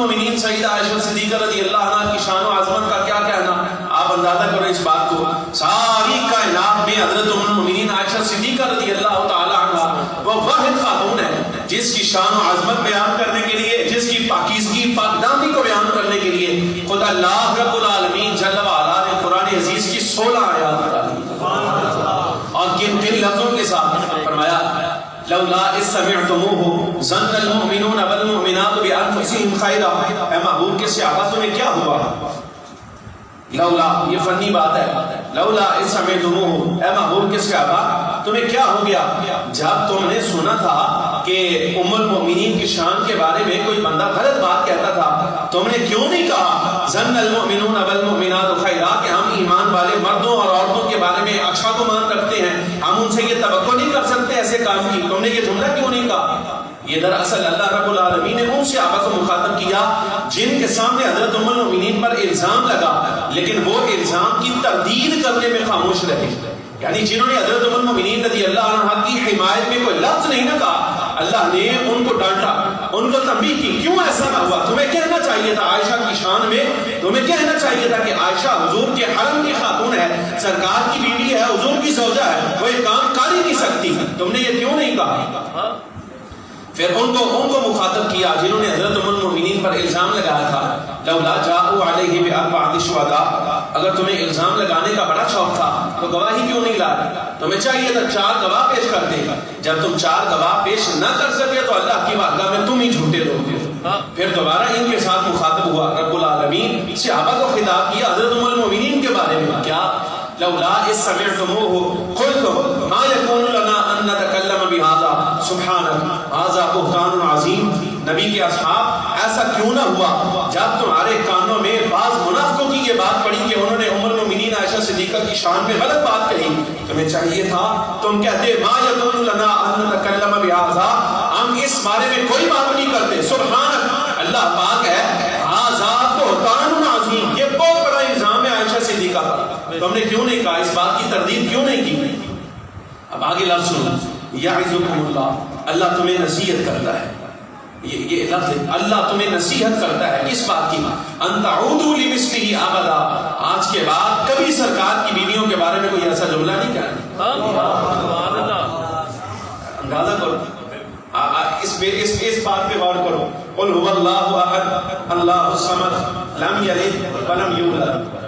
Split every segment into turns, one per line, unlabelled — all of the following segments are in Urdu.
المؤمنین سیدہ عائشہ صدیقہ رضی اللہ عنہ کی شان و عظمت کا کیا کہنا. آپ اندازہ کرو اس بات کو, ساری کائنات میں حضرت ام المؤمنین عائشہ صدیقہ رضی اللہ تعالی عنہ وہ واحد خاتون ہے جس کی شان و عظمت بیان کرنے کے لیے, جس کی پاکیزگی پاکدامنی کو بیان کرنے کے لیے خدا اللہ رب العالمین جل وعلا نے قرآن عزیز کی 16 آیات اتاری. اور کن کن لفظوں کے ساتھ فرمایا, لولا اذ سمعتموه ظن المؤمنون والمؤمنات بانفسهم خیرا. اے محبوب کے صحابہ تمہیں کیا ہوا؟ لولا, یہ فنی بات ہے, لولا اذ سمعتموه, اے محبوب کے صحابہ تمہیں کیا ہو گیا جب تم نے سنا تھا کہ ام المؤمنین کی شان کے بارے میں کوئی بندہ غلط بات کہتا تھا, تم نے کیوں نہیں کہا ظن المؤمنون والمؤمنات خیرا, کہ ہم ایمان والے مردوں اور عورتوں کے بارے میں اچھا گمان رکھتے ہیں, ہم ان سے یہ توقع نہیں کر سکتے ایسے کام کی, تم نے یہ جملہ کیوں نہیں کہا؟ یہ دراصل اللہ رب العالمین نے ان صحابہ کو مخاطب کیا جن کے سامنے حضرت ام المؤمنین پر الزام لگا لیکن وہ الزام کی تردید کرنے میں خاموش رہے. یعنی جنہوں نے حضرت ام المؤمنین رضی اللہ عنہ کی حمایت میں کوئی لفظ نہیں نہ کہا, اللہ نے ان کو ڈانٹا, ان کو تنبیہ کی, کیوں ایسا نہ ہوا؟ تمہیں کہنا چاہیے تھا عائشہ کی شان میں, تمہیں کہنا چاہیے تھا کہ عائشہ حضور کے حرم کی خاتون ہے, سرکار کی بیوی ہے, حضور کی زوجہ ہے, وہ یہ کام کر ہی نہیں سکتی, تم نے یہ کیوں نہیں کہا؟ پھر ان کو مخاطب کیا جنہوں نے حضرت ام المؤمنین پر الزام لگایا تھا, لولا جاءوا علیہ باربعۃ شہداء, اگر تمہیں الزام لگانے کا بڑا شوق تھا تو گواہی کیوں نہیں لائے؟ تمہیں چاہیے تھا 4 گواہ پیش کرتے, جب تم 4 گواہ پیش نہ کر سکے تو اللہ کی بارگاہ میں تم ہی جھوٹے لوگ تھے. پھر دوبارہ ان کے ساتھ مخاطب ہوا رب العالمین, صحابہ کو خطاب کیا حضرت ام المؤمنین کے بارے میں, کیا لولا اذ سمعتموه قلتم ما يكون لنا ان نتكلم بهذا سبحانك هذا بهتان عظیم. نبی کے اصحاب ایسا کیوں نہ ہوا جب تمہارے کانوں میں بعض منافقوں کی یہ بات پڑی کہ انہوں نے ام المؤمنین عائشہ صدیقہ کی شان میں غلط بات کہی, تمہیں چاہیے تھا تم کہتے ما يكون لنا ان نتكلم بهذا, ہم اس بارے میں کوئی بات نہیں کرتے, سبحانك اللہ پاک ہے, هذا بهتان عظیم, یہ بہت بڑا الزام ہے عائشہ صدیقہ پر, تم نے کیوں نہیں کہا, اس بات کی تردید کیوں نہیں کی؟ اب آگے لفظ سنو, یعظکم اللہ, اللہ تمہیں نصیحت کرتا ہے, یہ لفظ اللہ تمہیں نصیحت کرتا ہے کس بات کی؟ ان تعودوا لمثلہ ابدا, آج کے بعد کبھی سرکار کی بیویوں کے بارے میں کوئی ایسا جملہ نہیں کہنا. اندازہ کرو, اس بات پہ غور کرو, قل هو اللہ احد اللہ الصمد لم یلد ولم یولد,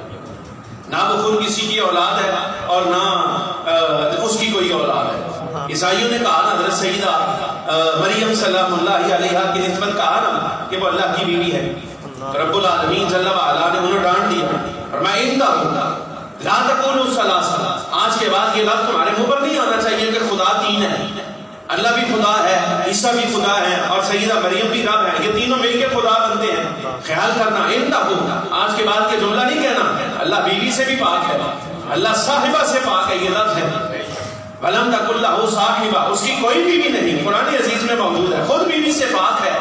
نہ وہ خود کسی کی اولاد ہے اور نہ اس کی کوئی اولاد ہے. عیسائیوں نے کہا نا حضرت سیدہ مریم سلام اللہ علیہا کی نسبت کہا نا کہ وہ اللہ کی بیوی ہے, رب العالمین جل وعلا نے انہیں ڈانٹ دیا, فرمایا انہ لا تقولوا ثلاثہ, آج کے بعد یہ لفظ تمہارے منہ پر نہیں آنا چاہیے کہ خدا 3 ہے, اللہ بھی خدا ہے, عیسیٰ بھی خدا ہے اور سیدہ مریم بھی رب ہے, یہ تینوں مل کے خدا بنتے ہیں. خیال کرنا آج کے بعد یہ جملہ نہیں کہنا, اللہ بیوی سے بھی پاک ہے, اللہ صاحبہ سے پاک ہے, یہ لفظ ہے. وَلَمْ تَكُنْ لَهُ صَاحِبَةٌ, اس کی کوئی بیوی نہیں, قرآن عزیز میں موجود ہے, خود بیوی سے پاک ہے,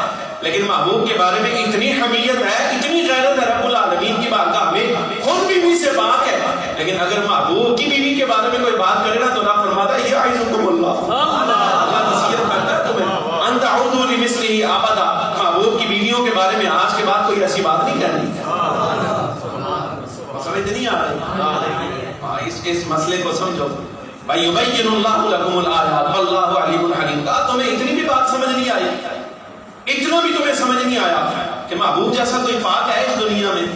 لیکن محبوب کے بارے میں اتنی حمیت ہے, اتنی غیرت ہے رب العالمین کی بارگاہ میں, خود بیوی سے پاک ہے, لیکن اگر محبوب کی بیوی کے بارے میں کوئی بات کرے نا تو رب فرماتا ہے یعظکم اللہ, اللہ نصیحت کرتا ہے تمہیں, ان تعودوا لمثلہ ابدا, محبوب کی بیویوں کے بارے میں آج کے بعد کوئی ایسی بات نہیں کہنی. سمجھ نہیں آ رہی؟ اس مسئلے کو سمجھو. وَيُبَيِّنُ اللَّهُ لَكُمُ الْآيَاتِ وَاللَّهُ عَلِيمٌ حَكِيمٌ. کہا تمہیں اتنی بھی بات سمجھ نہیں آئی, اتنا بھی تمہیں سمجھ نہیں آیا کہ محبوب جیسا کوئی پاک ہے اس دنیا میں؟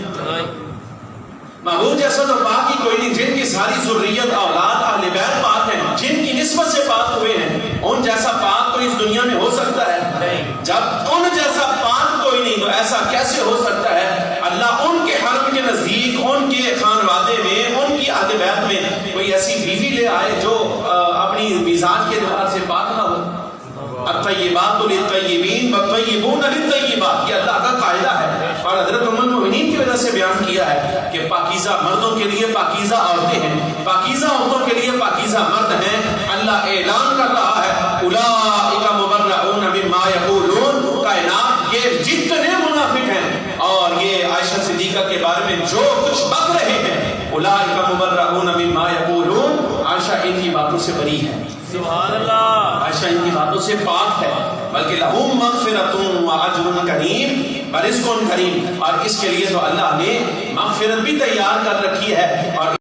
محبوب جیسا تو پاک ہی کوئی نہیں, جن کی ساری ذریت اولاد اہل بیت پاک ہیں, جن کی نسبت سے پاک ہوئے ہیں, ان جیسا پاک تو اس دنیا میں ہو سکتا ہے؟ جب ان جیسا پاک کوئی نہیں تو ایسا کیسے ہو سکتا ہے اللہ ان کے حرم کے نزدیک, ان کے خانوادے میں, ان کی اہل بیت میں کوئی ایسی بیوی لے آئے جو اپنی مزاج کے اعتبار سے پاک نہ ہو. الطیبات للطیبین والطیبون للطیبات, یہ اللہ کا قاعدہ ہے, اور حضرت ام المؤمنین کی وجہ سے بیان کیا ہے کہ پاکیزہ مردوں کے لیے پاکیزہ عورتیں ہیں, پاکیزہ عورتوں کے لیے پاکیزہ مرد ہیں. اللہ اعلان کر رہا ہے اولئک مبرؤون مما یقولون, کائنات یہ جتنے منافق ہیں اور یہ عائشہ صدیقہ کے بارے میں جو کچھ بک رہے ہیں, اولئک مبرؤون مما یقولون, عائشہ ان کی باتوں سے بری ہے, سبحان اللہ, عائشہ ان کی باتوں سے پاک ہے. بلکہ لہم مغفرۃ و اجر کریم و رزق کریم، اور اس کے لیے تو اللہ نے مغفرت بھی تیار کر رکھی ہے اور